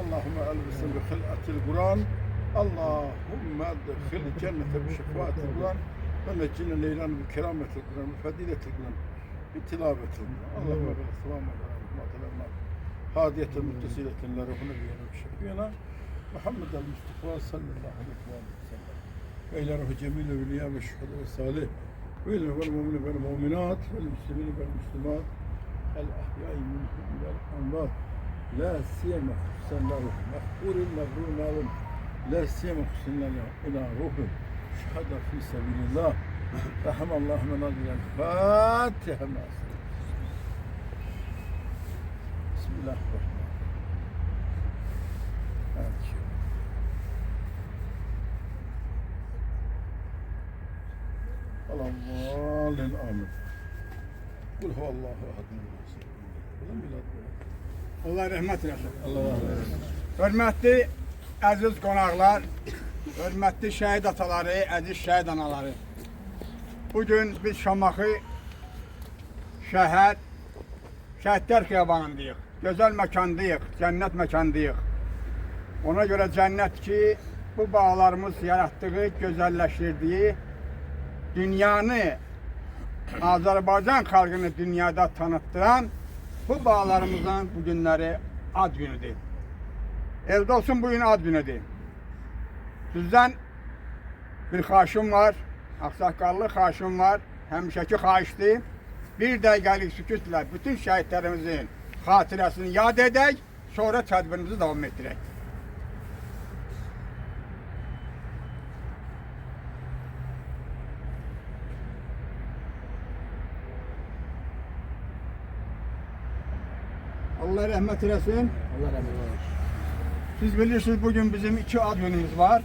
Allahümme elbisen bi khil'atil Kur'an. Allahümme edkhil cennete bi şefaatil Kur'an. Ve neccine leylan bi kerametil Kur'an. Bi fediletil Kur'an. Bi tilavetil Kur'an. Allahümme ve selamu aleyhi ve sellem. Hadiyetel muttesiletin la ruhuna biyenek şefiyena. Muhammed el-Mustafa sallallahu aleyhi ve sellem. Ve ila ruhu cemil ve liya ve şühada ve salih. Ve ila vel mu'mine vel mu'minat. Vel müslimine vel müslimat. El ahyai minhum vel amvat. La siyema husenlahu mehburin mebrunavun. La siyema husenlahu ila ruhu şühada fi sebilillah. Rahamallahu men adiyel Fatiha ma'as. Bismillahirrahmanirrahim. Evet. Allah'ın amin. Kul huvallahu ahad. Allah rəhmət eləsin. Allah razı olsun. Hörmətli əziz qonaqlar, hörmətli şəhid ataları, əziz şəhid anaları. Bugün biz Şamaxı şəhidlər xiyabanındayıq. Gözəl məkandayıq, cənnət məkandayıq. Ona görə cənnət ki, bu bağlarımız yaratdığı, gözəlləşdirdiyi dünyanı, Azərbaycan xalqını dünyada tanıttıran bu bağlarımızın bu günləri ad günüdür. Elde olsun bugün ad günüdür. Sizdən bir xahişim var, ağsaqqallı xahişim var, həmişəki xahişdir. Bir dəqiqəlik sükutla bütün şəhidlərimizin xatirəsini yad edək, sonra tədbirimizi davam etdirək. Allah rəhmət eləsin. Allah rəhmət eləsin. Siz bilirsiniz bugün bizim iki ad günümüz var.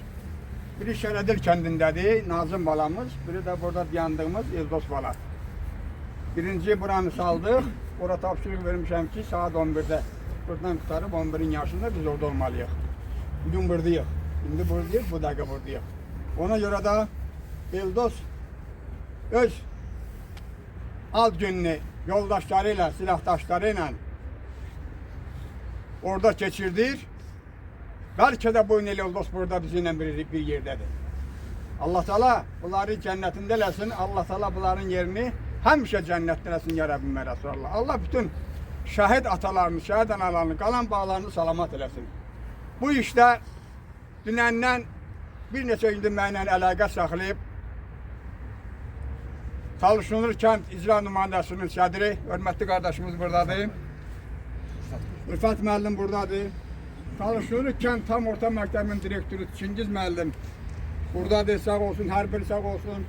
Biri Şərədil kəndindədir, Nazım balamız. Biri de burada dayandığımız Eldos bala. Birinci buranı saldıq. Orada tapşırıq vermişəm ki saat 11'de buradan tutarıb 11'in yaşında biz orada olmalıyıq. Bugün buradayıq. Şimdi buradayıq, bu dakika buradayıq. Ona göre de Eldos öz ad gününü yoldaşlarıyla, silahdaşlarıyla orada geçirdir. Belki de bu Eldos burada bizimle bir yerdedir. Allah Teala bunları cennetinde eləsin. Allah Teala bunların yerini həmişə cennetinde eləsin ya Rabbim Resulallah. Allah bütün şəhid atalarını, şəhid analarını, qalan bağlarını salamat eləsin. Bu işdə dünəndən bir neçə gündür mənlə əlaqə saxlayıb Talışınır kənd icra nümayəndəsinin sədri, hörmətli qardaşımız buradadır. Rıfat müəllim buradadır. Talışınır kənd tam orta məktəbinin direktoru Çingiz müəllim buradadır, sağ olsun, hər biri sağ olsun.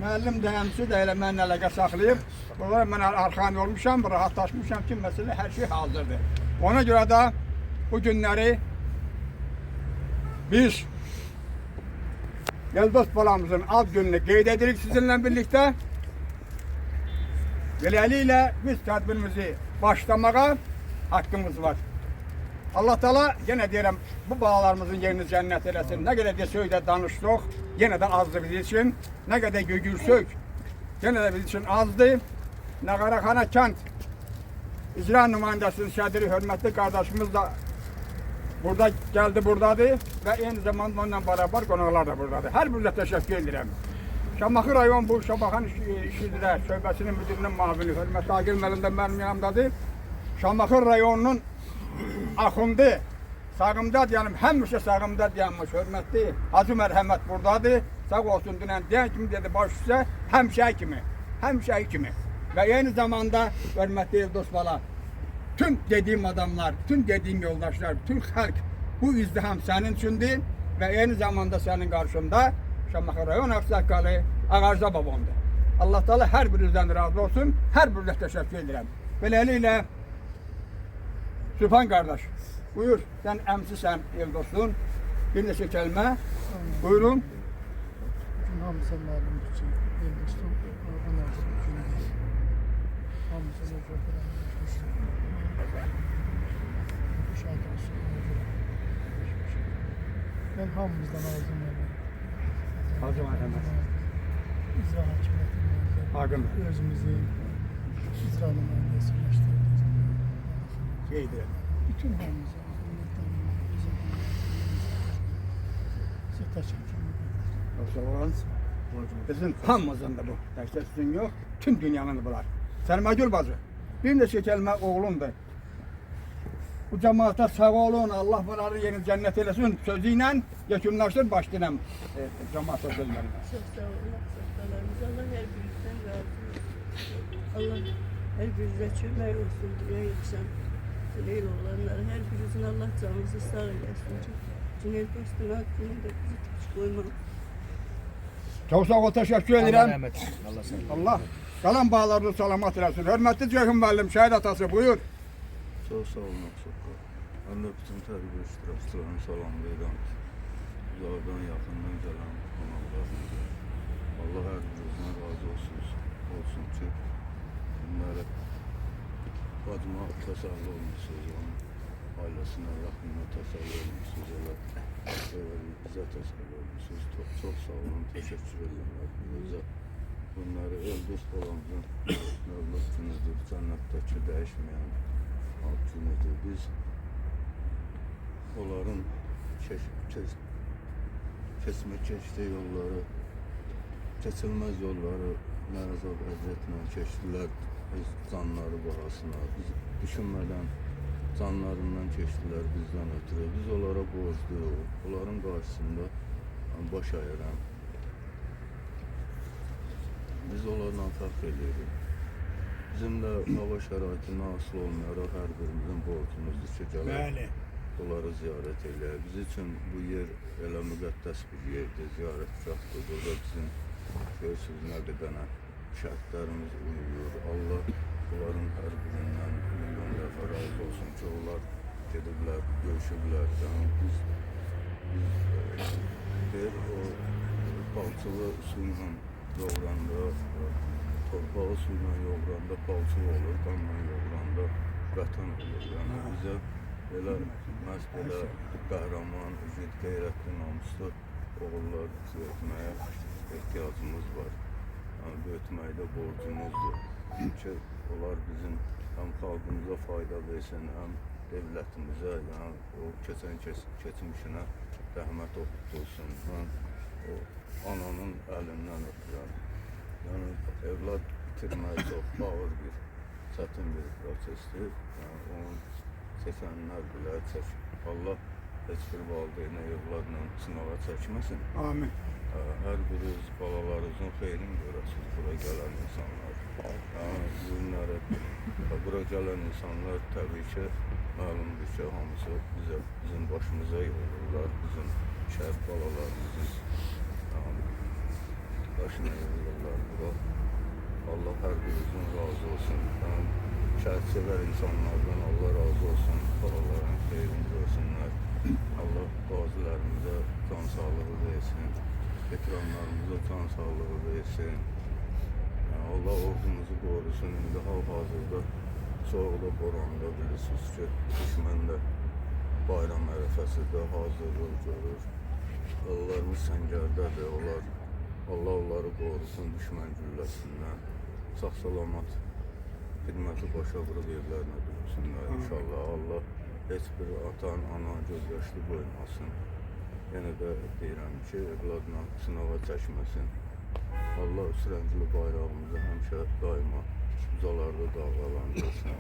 Müəllim də həmsi də elə mənlə əlaqə saxlayıb. Bunlar mən arxan olmuşam, rahatlaşmışam ki, məsələ hər şey hazırdır. Ona görə də bu günləri biz Eldos balamızın ad gününü qeyd edirik sizinlə birlikdə. Beləliklə biz tədbirimizi başlamağa haqqımız var. Allah Teala yenə deyirəm bu bağlarımızın yerini cənnət eləsin. Nə qədər desək də danışdıq, yenə də azdır bizim için. Nə qədər gögürsək, yenə də bizim için azdır. Nağaraxana kənd icra nümayəndəsinin sədri, hörmətli qardaşımız da burada gəldi, buradadır və eyni zamanda onunla beraber qonaqlar da buradadır. Hər birinizə təşəkkür edirəm. Şamaxı rayon bu Şamaxın İşçilər Şöbəsinin müdürünün müavini, hörmətli Agil müəllim də mənim yanımdadır. Şamaxı rayonunun axundu, sağımda deyəlim, həmişə sağımda dayanmış hörmətli Hacı Mərhəmət buradadır. Sağ olsun, dünən deyən kimi dedi, baş üstə həmişəyi kimi. Və eyni zamanda hörmətli Eldos bala, tüm dediğim adamlar, tüm dediğim yoldaşlar, tüm halk bu izdiham sənin üçündür və eyni zamanda sənin qarşında Şamaxı rayon ağsaqqalı Ağarza babamdır. Allah Teala hər birinizdən razı olsun, hər birinizə təşəkkür edirəm. Beləliklə Sübhan qardaş, buyur, sən əmsisən Eldos'un, bir neçə kəlmə, buyurun. Bugün hamıza məlumdur ki, Eldos'un oradan artıq günüdür. Hamıza mücadele bu şahit olsun. Ben hamımızdan ağzım verirəm. Hacı Mərhəmət. İcra hakimiyyətinin özümüzü icra nümayəndəsiləşdirdik. Şeydir. Bütün hamımıza, Təşəkkür edirəm. Çox sağ olun. Bizim hamımızın da bu. Təkcə sizin yox, tüm dünyanın bunlar. Səlmagül bacı, bir neçə kəlmə oğlumdur. Bu cəmaata sağ olun, Allah bunları yeni cənnət eləsin. Sözü ilə yekunlaşdır, başlayalım cəmaata sözlərinə. Çok sağ olun, sağlarımız. Allah her birinizden razı olsun. Allah her birinize çömel olsun diye yakışan dileğiyle olanları. Her birinizin Allah canınızı sağ eylesin. Cüneyt Dost'un hakkını da bizi hiç koymamış. Çok sağ ol, teşekkür Allah ederim. rahmet eylesin. Allah sağ olun. Allah kalan bağlarını salamat eləsin. Hörmətli Ceyhun müəllim, şəhid atası, buyur. Çok sağ olun, çok sağ olun. Ben de bütün terbiye iştirakçılarını salamlayıram. Uzaktan, yakından gelen konaklarımıza. Allah her birinizden razı olsun ki bunları bacıma təsəlli olmuşsunuz, onun ailesine, yakınına təsəlli olmuşsunuz. Bize təsəlli olmuşsunuz. Çok sağ olun, teşekkür ederim. Bize bunları öldürüp olanın mevlud günüdür, cennetteki değişmeyen alt günüdür. Biz onların kesmek geçtiği yolları, keçilmez yolları mərəzab əziyyətlə keçdilər öz canları bahasına. Biz düşünmədən canlarından keçdilər bizdən ötürü. Biz onlara borcluyuq. Onların qarşısında baş əyirəm. Biz onlarla fərq edirik. Bizim də hava şəraitindən asılı olmayaraq hər birimizin borcumuzdur ki, gələk onları ziyarət eləyək. Biz üçün bu yer elə müqəddəs bir yerdir, ziyarətgahdır. Burada bizim görürsünüz nə qədənə şərtlərimiz uyuyor. Allah onların hər birindən milyon dəfə razı olsun ki, onlar gediblər, görüşüblər. Yəni biz o palçılı suyla yoğuranda, torpağı suyla yoğuranda palçılı olur, qanla yoğuranda vətən olur. Yəni bizə belə, məhz belə qəhrəman, üzid, qeyrətli, namuslu oğullar böyütməyə ehtiyacımız var. Yəni böyütməkdə borcumuzdur. Çünki onlar bizim həm xalqımıza fayda versin, həm devlətimizə, yəni o keçmişinə rəhmət oxutulsun. Mən o ananın əlindən öpürəm. Yəni evlad bitirmək çox ağır bir, çətin bir prosesdir. Yəni onun çəkənlər bilər, Allah heç bir valideynə evladla sınağa çəkməsin. Amin. Hər biriniz balalarınızın xeyrini görəsiniz, bura gələn insanlar. Yəni günləri, bura gələn insanlar təbii ki, məlumdur ki, hamısı bizim başımıza yolurlar, bizim şəhər balalarımızın başına yolurlar bura. Allah hər birinizin razı olsun. Şəhədsevər insanlardan Allah razı olsun, balaların xeyrini görsünlər. Allah qazilərimizə can sağlığı versin, veteranlarımıza can sağlığı versin. Allah ordumuzu qorusun. İndi hal-hazırda soğuqda, boranda bilirsiniz ki, düşmən də bayram ərəfəsində hazırlıq görür. Yollarımız səngərdədir, Allah onları qorusun düşmən gülləsindən. Sağ-salamat xidməti başa vurub evlərinə dönsünlər inşallah. Allah heç bir atan, ana gözyaşlı qoymasın. Yenə də deyirəm ki, evladla sınağa çəkməsin. Allah üsrəngili bayrağımızı həmişə daima uzalarda dalğalandırsın.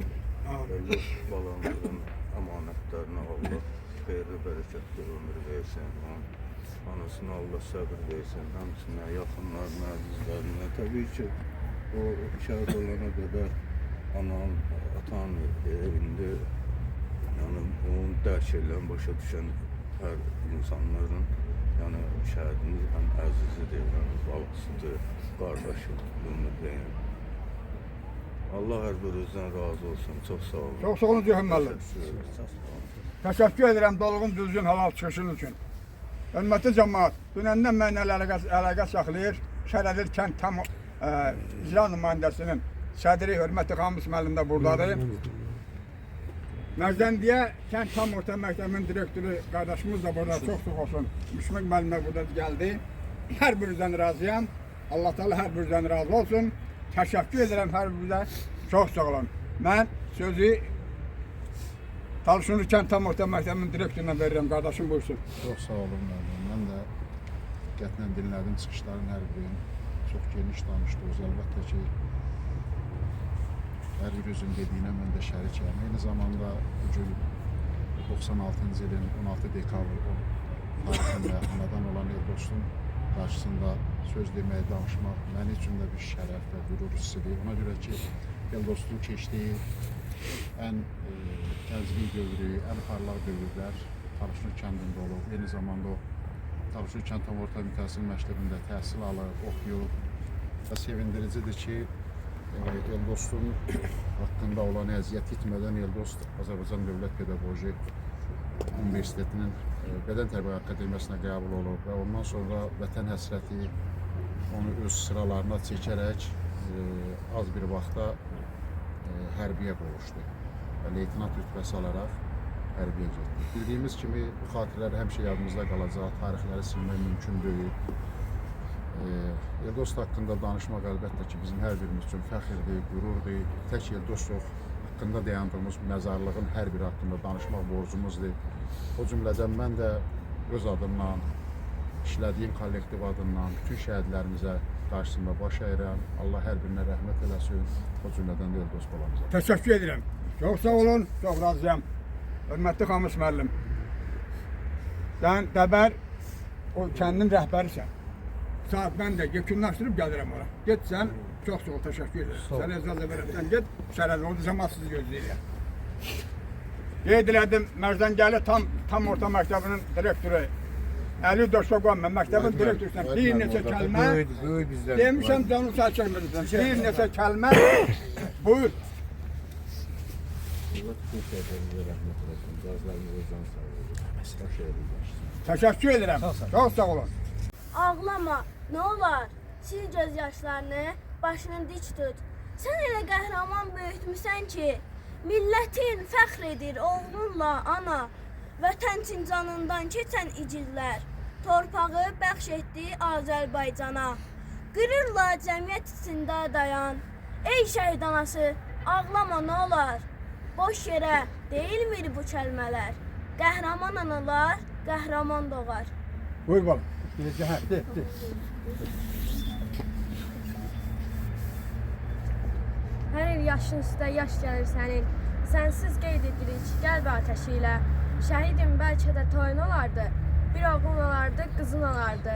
Evlad balamızın əmanətlərinə Allah xeyirli, bərəkətli ömür versin. Anasına Allah səbir versin, həmçinə, yaxınlarına, əzizlərinə. Təbii ki, o şəhid olana qədər anan, atan indi yəni onun dərk edən, başa düşən hər insanların yəni şəhidimiz həm əzizidir, həm balasıdır, qardaşıdır, bunu deyim. Allah hər birinizdən razı olsun, çox sağ olun. Çox sağ olun Ceyhun müəllim. Təşəkkür edirəm dolğun düzgün halal çıxışınız üçün. Hörmətli cəmaət, dünəndən mənlə əlaqə saxlayır. Şərədir kənd tam icra nümayəndəsinin sədri hörmətli Xamis müəllim də buradadır. Məzdəndiyə kənd tam orta məktəbinin direktoru qardaşımız da burada, çox sağ olsun. Müşfiq müəllim də burada gəldi. Hər birinizdən razıyam. Allah Teala hər birinizdən razı olsun. Təşəkkür edirəm hər birinizə. Çox sağ olun. Mən sözü Talışınlı kənd tam orta məktəbinin direktoruna verirəm. Qardaşım buyursun. Çox sağ olun müəllim. Mən də diqqətlə dinlədim. Çıxışların hər birini çox geniş danışdınız. Əlbəttə ki, hər birinizin dediyinə mən də şərikəm. Eyni zamanda bugün 96-cı ilin 16 dekabr tarixində anadan olan Eldostun qarşısında söz deməyə, danışmaq mənim üçün də bir şərəf və qürur hissidir. Ona görə ki, Eldostun keçdiyi ən gənclik dövrü, ən parlaq dövrlər Talışlı kəndində olub. Eyni zamanda o Talışlı kənd tam orta təhsil məktəbində təhsil alıb, oxuyub və sevindiricidir ki, Eldostun haqqında olan əziyyət itmədən Eldost Azərbaycan Dövlət Pedaqoji Universitetinin Bədən Tərbiyə Akademiyasına qəbul olub və ondan sonra vətən həsrəti onu öz sıralarına çəkərək az bir vaxtda hərbiyə qovuşdu və leytenant rütbəsi alaraq hərbiyə getdi. Bildiyimiz kimi bu xatirələr həmişə yadımızda qalacaq, tarixləri silmək mümkün deyil. Eldost haqqında danışmaq əlbəttə ki, bizim hər birimiz üçün fəxirdir, qürurdur. Tək Eldost yox, haqqında dayandığımız məzarlığın hər biri haqqında danışmaq borcumuzdur. O cümlədən mən də öz adımdan, işlədiyim kollektiv adından bütün şəhidlərimizə qarşısında baş əyirəm. Allah hər birinə rəhmət eləsin. O cümlədən də Eldost balamıza. Təşəkkür edirəm. Çox sağ olun, çox razıyam. Hörmətli Xamış müəllim. Sən Dəbər o kəndin rəhbərisən. Saat mən də yekunlaşdırıb gəlirəm ora. Get sən, çox sağ ol, təşəkkür edirəm. Sənə icazə verərəm, get, şərəf oldu zaman sizi gözləyirəm. Qeyd elədim, Mərzəngəli tam orta məktəbinin direktoru Əli Döşoqan, mən məktəbin direktorusan. Bir neçə kəlmə, demişəm canım sağ çəkməlisən. Bir neçə kəlmə, buyur. Təşəkkür edirəm, çox sağ olun. Ağlama, nə olar? Sil göz yaşlarını, başını dik tut. Sən elə qəhrəman böyütmüsən ki, millətin fəxr edir oğlunla ana. Vətən üçün canından keçən igidlər, torpağı bəxş etdi Azərbaycana. Qürurla cəmiyyət içində dayan. Ey şəhid anası, ağlama nə olar? Boş yerə deyilmir bu kəlmələr. Qəhrəman analar, qəhrəman doğar. Buyur balam. De. Hər il yaşın üstə yaş gəlir sənin. Sənsiz qeyd edirik qəlb atəşi ilə. Şəhidim bəlkə də toyun olardı. Bir oğlun olardı, qızın olardı.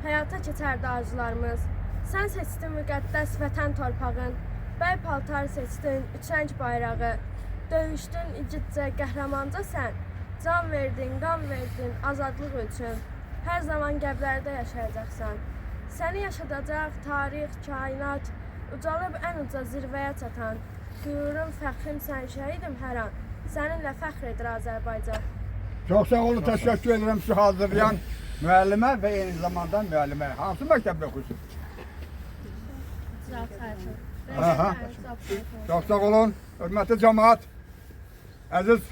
Həyata keçərdi arzularımız. Sən seçdin müqəddəs vətən torpağın. Bəy paltar seçdin, üç rəng bayrağı. Döyüşdün igidcə, qəhrəmanca sən. Can verdin, qan verdin azadlıq üçün. Hər zaman qəblərdə yaşayacaqsan. Səni yaşadacaq tarix, kainat, ucalıb ən uca zirvəyə çatan. Qürurun, fəxrin sən şəhidim hər an. Səninlə fəxr edir Azərbaycan. Çox sağ olun, təşəkkür edirəm sizi hazırlayan müəllimə və eyni zamanda müəllimə. Hansı məktəbdə oxuyursunuz? Çox sağ olun, hörmətli cəmaət, əziz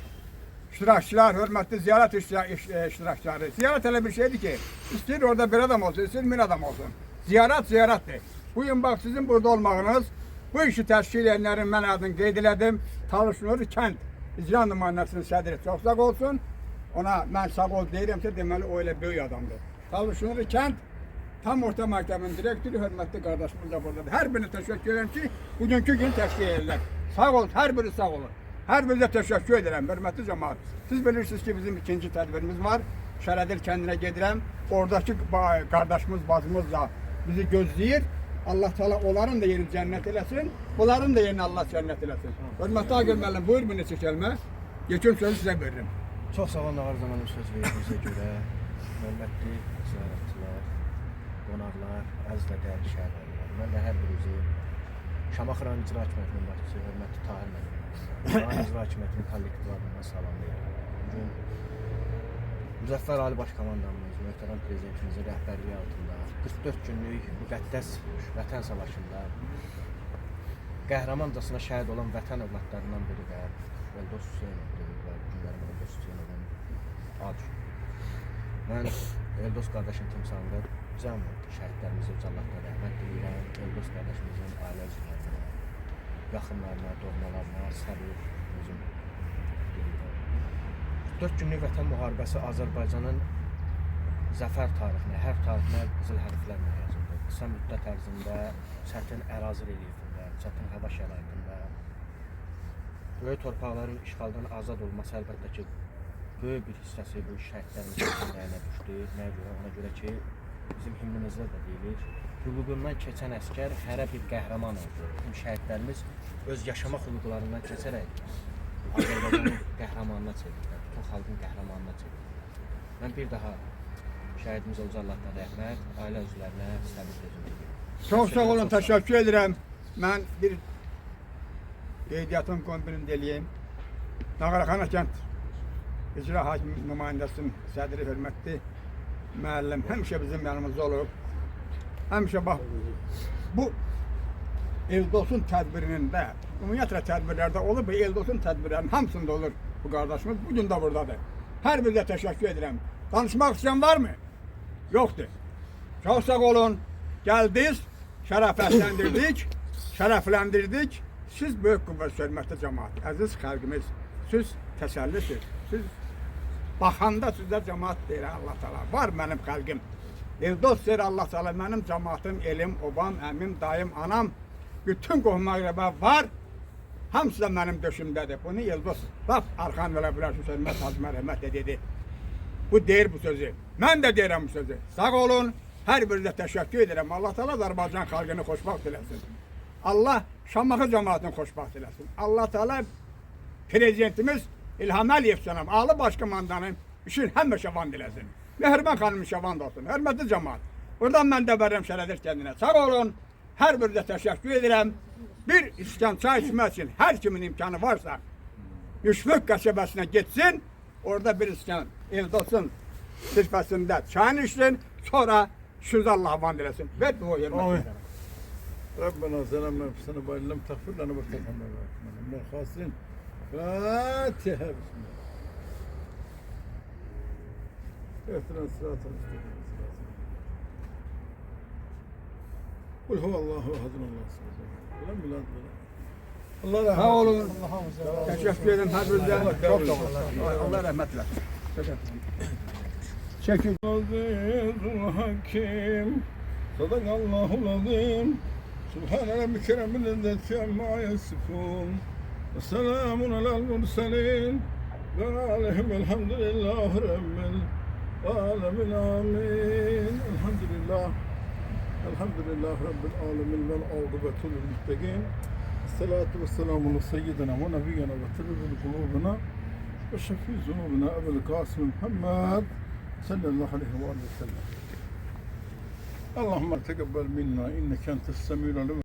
iştirakçılar, hörmətli ziyarət iştirakçıları. Ziyarət elə bir şeydir ki, istəyir orada bir adam olsun, istəyir bir adam olsun. Ziyarətdir. Bugün bax sizin burada olmağınız, bu işi təşkil edenlərin mən adını qeyd elədim. Talışnur kənd icra nümayəndəsinin sədri çox sağ olsun. Ona mən sağ ol deyirəmsə, deməli o elə böyük adamdır. Talışnur kənd tam orta məktəbinin direktoru, hörmətli qardaşımız da buradadır. Hər birinə təşəkkür edirəm ki, bugünkü gün təşkil edirlər. Sağ olun, hər biri sağ olun. Hər birinizə təşəkkür edirəm, hörmətli cəmaət. Siz bilirsiniz ki, bizim ikinci tədbirimiz var. Şərədil kəndinə gedirəm. Oradakı qardaşımız, bacımız da bizi gözləyir. Allah Teala onların da yerini cənnət eləsin, bunların da yerini Allah cənnət eləsin. Hörmətli Agil müəllim, buyur bir neçə kəlmə. Yekun sözü sizə veririm. Çox sağ olun, Ağar zamanı söz verdiyinizə görə. Hörmətli ziyarətçilər, qonaqlar, əziz və dəyərli şəhərlilər. Mən də hər birinizi Şamaxı rayon icra hakimiyyətinin başçısı, hörmətli Tahir müəllim, rayon icra hakimiyyətinin kollektiv adından salamlayıram. Bugün Müzəffər Ali Baş Komandanımız, möhtərəm prezidentimizin rəhbərliyi altında 44 günlük müqəddəs vətən savaşında qəhrəmancasına şəhid olan vətən övladlarından biri də Eldost Hüseynovdur və günlərim Eldost Hüseynovun ad. Mən Eldost qardaşım timsalında cəm şəhidlərimizi ucallıqda rəhmət diləyirəm. Eldost qardaşımızın ailə üzvlərinə, yaxınlarına, doğmalarına səbir özüm diləyirəm. 4 günlük vətən müharibəsi Azərbaycanın zəfər tarixinə, hərb tarixinə qızıl hərflərlə yazıldı. Qısa müddət ərzində çətin ərazi relyefində, çətin hava şəraitində böyük torpaqların işğaldan azad olması əlbəttə ki, böyük bir hissəsi bu şəhidlərimizin əleyhinə düşdü. Nəyə görə? Ona görə ki, bizim himnimizdə də deyilir, hüququndan keçən əskər hərə bir qəhrəman oldu. Bizim şəhidlərimiz öz yaşamaq hüquqlarından keçərək Azərbaycanın qəhrəmanına çevirdi, bütün xalqın qəhrəmanına çevirdi. Mən bir daha şəhidimiz olca Allahdan rəhmət, ailə üzvlərinə səbir sözünü deyirəm. Çox sağ olun, təşəkkür edirəm. Mən bir qeydiyyatın kombinini eləyim. Nağaraxana kənd İcra Hakimi nümayəndəsinin sədri hörmətli müəllim həmişə bizim yanımızda olub. Həmişə bax, bu Eldolsun tədbirinin də, ümumiyyətlə tədbirlərdə olur, bu Eldolsun tədbirlərinin hamısında olur bu qardaşımız. Bugün də buradadır. Hər birinizə təşəkkür edirəm. Danışmaq istəyən varmı? Yoxdur. Çox sağ olun. Gəldiniz, şərəfləndirdik. Siz böyük qüvvət hörmətli cəmaat, əziz xalqımız, siz təsəllisiz. Siz baxanda sizə cəmaat deyir Allah Taala. Var mənim xalqım. Eldos deyir Allah Taala, mənim cəmaatım, elim, obam, əmim, dayım, anam, bütün qohum-əqrəba var. Hamısı da mənim döşümdədir. Bunu Eldos lap arxan verə bilər, hörmət Hacı rəhmət də dedi. Bu deyir bu sözü. Mən də deyirəm bu sözü. Sağ olun. Hər birinizə təşəkkür edirəm. Allah Taala Azərbaycan xalqını xoşbəxt eləsin. Allah Şamaxı cəmaatını xoşbəxt eləsin. Allah Taala prezidentimiz İlham Əliyev cənab Ali Baş Komandanın üçün həmişə vand eləsin. Mehriban xanım şəvand olsun. Hörmətli cəmaat. Buradan mən də verirəm şərədir kəndinə. Sağ olun. Hər birinizə təşəkkür edirəm. Bir iskan çay içmək üçün hər kimin imkanı varsa Üçlük qəsəbəsinə getsin. Orada bir iskan Eldolsun sirfəsində çayını içsin. Sonra sözü Allah'a vand eləsin. Və dua hörmət edirəm. ربنا ظلمنا انفسنا وان لم تغفر لنا وترحمنا لنكونن من الخاسرين. فاتحة بسم الله. اهدنا الصراط المستقيم. قل هو الله احد الله الصمد لم يلد ولم Allah rahmet Sağ olun. Allah'a Teşekkür ederim her birinize. Çok sağ olun. Allah rahmet eylesin. Çekil. Azizul Hakim. Sadakallahul azim. Subhane rabbike rabbil izzati amma yasifun. Ve selamun alel murselin. Ve aleyhim elhamdülillahi rabbil alemin amin. Elhamdülillah. Elhamdülillah rabbil alemin vel âgıbetul muttaqin. Esselatu vesselamu ala seyyidina ve nebiyyina ve tabibul kulubina ve şefi zunubina Ebul Kasım Muhammed sallallahu aleyhi ve sellem. Allahümme tekebbel minna inneke entes semî'ul alim.